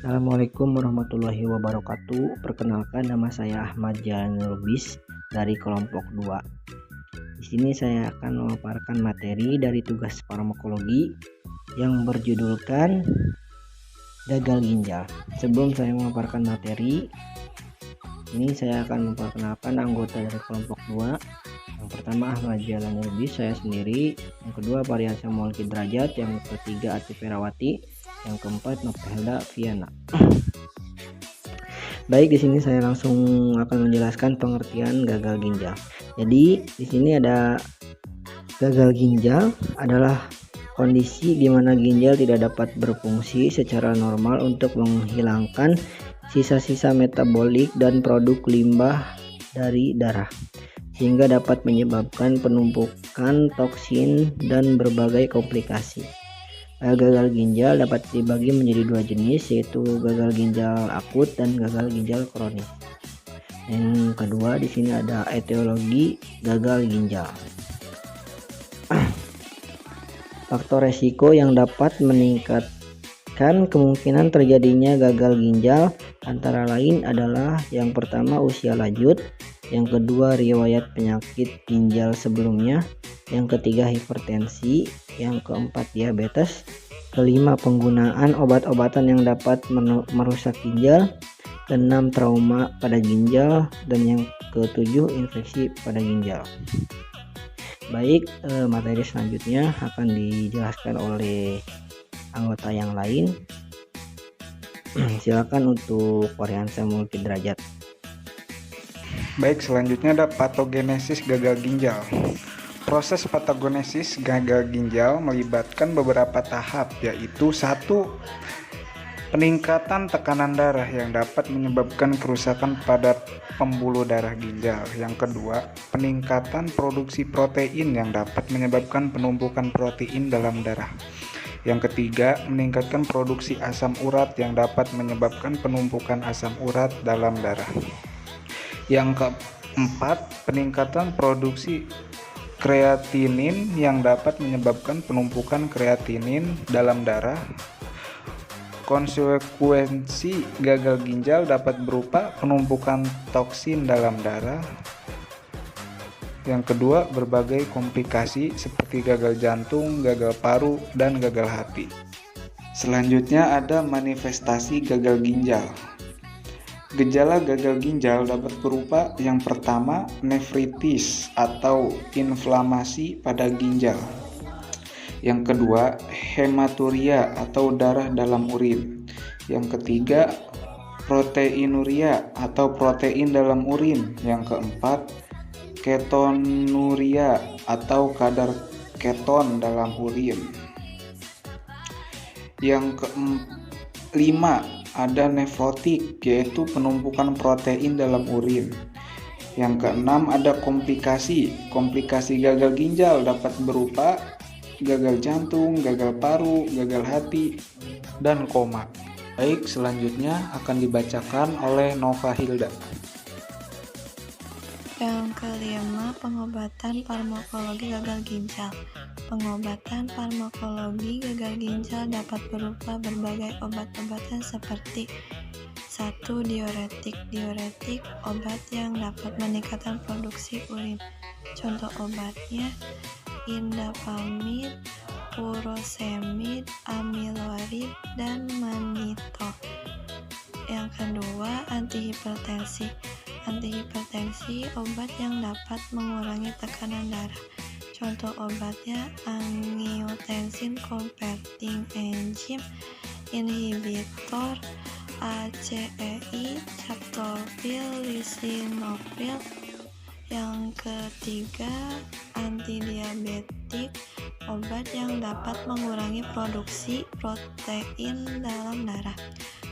Assalamualaikum warahmatullahi wabarakatuh. Perkenalkan, nama saya Ahmad Jalan Lubis dari kelompok 2. Di sini saya akan memaparkan materi dari tugas farmakologi yang berjudulkan gagal ginjal. Sebelum saya memaparkan materi ini, saya akan memperkenalkan anggota dari kelompok 2. Yang pertama Ahmad Jalan Lubis, saya sendiri. Yang kedua Parian Samuel Kidrajat. Yang ketiga Ati Ferawati. Yang keempat Nopelda Viana. Baik, di sini saya langsung akan menjelaskan pengertian gagal ginjal. Jadi di sini ada gagal ginjal adalah kondisi di mana ginjal tidak dapat berfungsi secara normal untuk menghilangkan sisa-sisa metabolik dan produk limbah dari darah, sehingga dapat menyebabkan penumpukan toksin dan berbagai komplikasi. Gagal ginjal dapat dibagi menjadi dua jenis, yaitu gagal ginjal akut dan gagal ginjal kronis. Yang kedua di sini ada etiologi gagal ginjal. Faktor resiko yang dapat meningkatkan kemungkinan terjadinya gagal ginjal antara lain adalah yang pertama usia lanjut, yang kedua riwayat penyakit ginjal sebelumnya, yang ketiga hipertensi, yang keempat diabetes, kelima penggunaan obat-obatan yang dapat merusak ginjal, keenam trauma pada ginjal, dan yang ketujuh infeksi pada ginjal. Baik, materi selanjutnya akan dijelaskan oleh anggota yang lain. Silakan untuk Parian Samuel Kidrajat. Baik, selanjutnya ada patogenesis gagal ginjal. Proses patogenesis gagal ginjal melibatkan beberapa tahap, yaitu 1. Peningkatan tekanan darah yang dapat menyebabkan kerusakan pada pembuluh darah ginjal. Yang kedua, peningkatan produksi protein yang dapat menyebabkan penumpukan protein dalam darah. Yang ketiga, meningkatkan produksi asam urat yang dapat menyebabkan penumpukan asam urat dalam darah. Yang keempat, peningkatan produksi kreatinin yang dapat menyebabkan penumpukan kreatinin dalam darah. Konsekuensi gagal ginjal dapat berupa penumpukan toksin dalam darah. Yang kedua, berbagai komplikasi seperti gagal jantung, gagal paru, dan gagal hati. Selanjutnya ada manifestasi gagal ginjal. Gejala gagal ginjal dapat berupa yang pertama, nefritis atau inflamasi pada ginjal. Yang kedua, hematuria atau darah dalam urin. Yang ketiga, proteinuria atau protein dalam urin. Yang keempat, ketonuria atau kadar keton dalam urin. Yang kelima, ada nefrotik, yaitu penumpukan protein dalam urin. Yang keenam, ada komplikasi. Komplikasi gagal ginjal dapat berupa gagal jantung, gagal paru, gagal hati, dan koma. Baik, selanjutnya akan dibacakan oleh Nova Hilda. Yang kelima, pengobatan farmakologi gagal ginjal. Pengobatan farmakologi gagal ginjal dapat berupa berbagai obat-obatan seperti 1. Diuretik. Diuretik, obat yang dapat meningkatkan produksi urin. Contoh obatnya indapamid, furosemid, amilorid, dan mannitol. Yang kedua, antihipertensi. Antihipertensi, obat yang dapat mengurangi tekanan darah. Contoh obatnya angiotensin converting enzyme inhibitor, ACEI, captopril, lisinopril. Yang ketiga, antidiabetik, obat yang dapat mengurangi produksi protein dalam darah.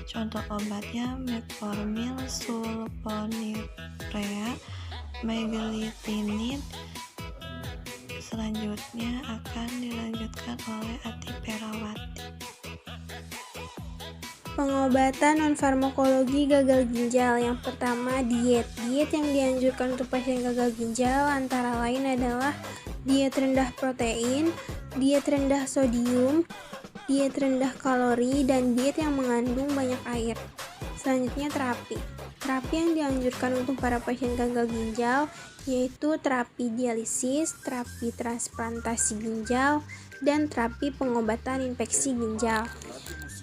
Contoh obatnya metformin, sulfonylurea, meglitinin. Selanjutnya akan dilanjutkan oleh Ati Ferawati. Pengobatan non-farmakologi gagal ginjal. Yang pertama, diet. Diet yang dianjurkan untuk pasien gagal ginjal antara lain adalah diet rendah protein, diet rendah sodium, diet rendah kalori, dan diet yang mengandung banyak air. Selanjutnya terapi. Terapi yang dianjurkan untuk para pasien gagal ginjal yaitu terapi dialisis, terapi transplantasi ginjal, dan terapi pengobatan infeksi ginjal.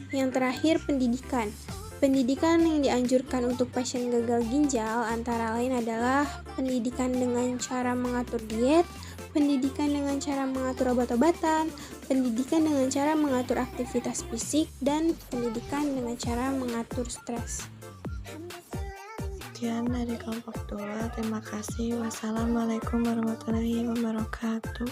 Yang terakhir, pendidikan. Pendidikan yang dianjurkan untuk pasien gagal ginjal antara lain adalah pendidikan dengan cara mengatur diet, pendidikan dengan cara mengatur obat-obatan, pendidikan dengan cara mengatur aktivitas fisik, dan pendidikan dengan cara mengatur stres. Sekian dari kelompok 2. Terima kasih. Wassalamualaikum warahmatullahi wabarakatuh.